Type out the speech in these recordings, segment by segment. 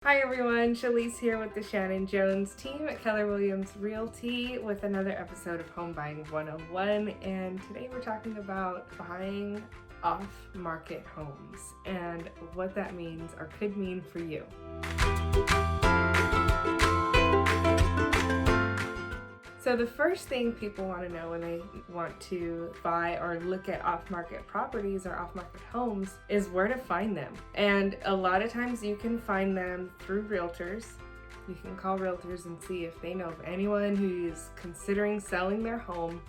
Hi everyone, Shalyse here with the Shannon Jones Team at Keller Realty with another episode of Home Buying 101, and today we're talking about buying off-market homes and what that means or could mean for you. So the first thing people want to know when they want to buy or look at off-market properties or off-market homes is where to find them. And a lot of times you can find them through realtors. You can call realtors and see if they know of anyone who is considering selling their home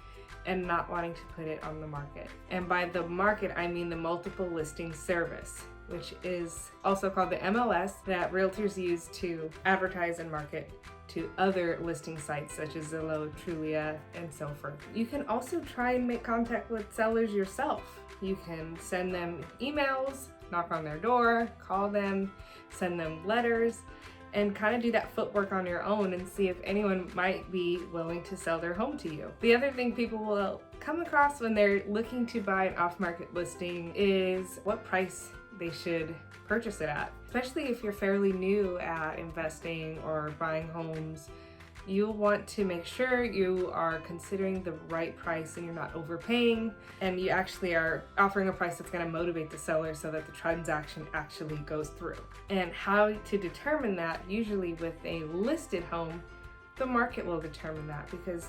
and not wanting to put it on the market. And by the market, I mean the multiple listing service, which is also called the MLS, that realtors use to advertise and market to other listing sites such as Zillow, Trulia, and so forth. You can also try and make contact with sellers yourself. You can send them emails, knock on their door, call them, send them letters, and kind of do that footwork on your own and see if anyone might be willing to sell their home to you. The other thing people will come across when they're looking to buy an off-market listing is what price they should purchase it at. Especially if you're fairly new at investing or buying homes, you'll want to make sure you are considering the right price and you're not overpaying, and you actually are offering a price that's going to motivate the seller so that the transaction actually goes through. And how to determine that, usually with a listed home, the market will determine that, because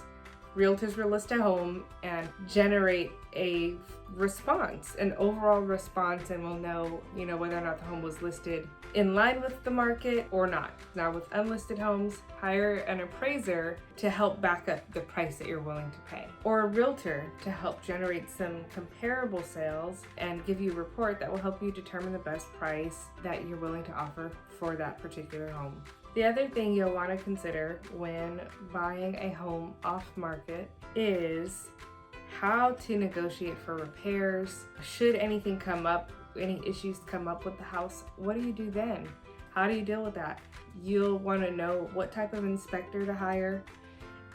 realtors will list a home and generate a response, an overall response, and will know, whether or not the home was listed in line with the market or not. Now with unlisted homes, hire an appraiser to help back up the price that you're willing to pay, or a realtor to help generate some comparable sales and give you a report that will help you determine the best price that you're willing to offer for that particular home. The other thing you'll want to consider when buying a home off market is how to negotiate for repairs. Should anything come up, any issues come up with the house, what do you do then? How do you deal with that? You'll want to know what type of inspector to hire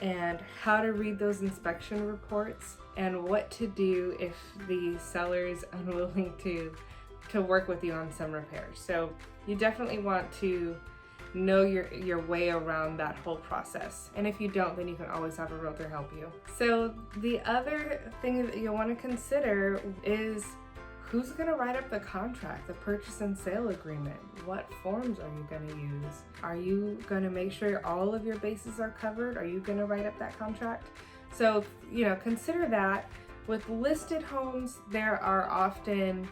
and how to read those inspection reports, and what to do if the seller is unwilling to work with you on some repairs. So you definitely want to know your way around that whole process. And if you don't, then you can always have a realtor help you. So the other thing that you'll want to consider is who's going to write up the contract, the purchase and sale agreement. What forms are you going to use? Are you going to make sure all of your bases are covered? Are you going to write up that contract? So, consider that. With listed homes, there are often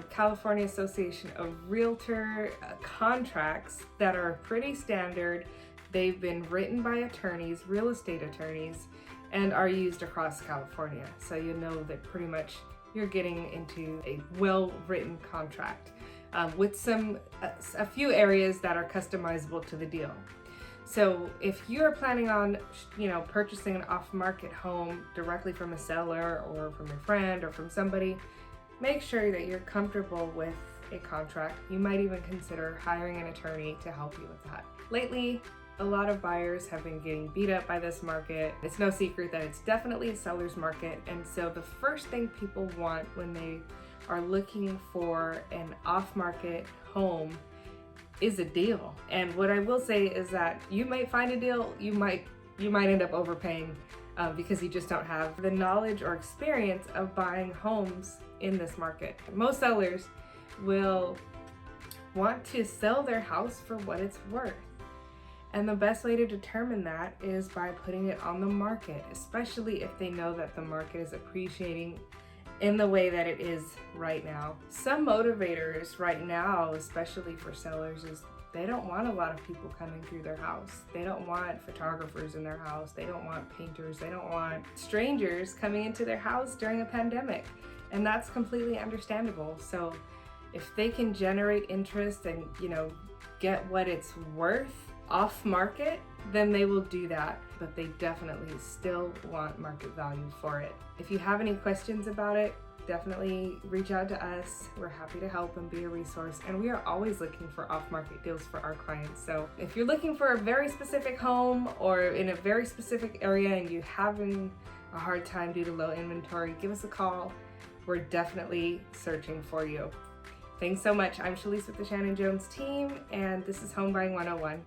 California Association of Realtor contracts that are pretty standard. They've been written by attorneys, real estate attorneys, and are used across California. So you know that pretty much you're getting into a well-written contract with a few areas that are customizable to the deal. So if you're planning on, purchasing an off-market home directly from a seller or from your friend or from somebody, make sure that you're comfortable with a contract. You might even consider hiring an attorney to help you with that. Lately, a lot of buyers have been getting beat up by this market. It's no secret that it's definitely a seller's market. And so the first thing people want when they are looking for an off-market home is a deal. And what I will say is that you might find a deal, you might end up overpaying because you just don't have the knowledge or experience of buying homes in this market. Most sellers will want to sell their house for what it's worth. And the best way to determine that is by putting it on the market, especially if they know that the market is appreciating in the way that it is right now. Some motivators right now, especially for sellers, is they don't want a lot of people coming through their house. They don't want photographers in their house. They don't want painters. They don't want strangers coming into their house during a pandemic. And that's completely understandable. So if they can generate interest and, get what it's worth off market, then they will do that. But they definitely still want market value for it. If you have any questions about it, definitely reach out to us. We're happy to help and be a resource. And we are always looking for off-market deals for our clients. So if you're looking for a very specific home or in a very specific area and you're having a hard time due to low inventory, give us a call. We're definitely searching for you. Thanks so much. I'm Shalyse with the Shannon Jones Team, and this is Home Buying 101.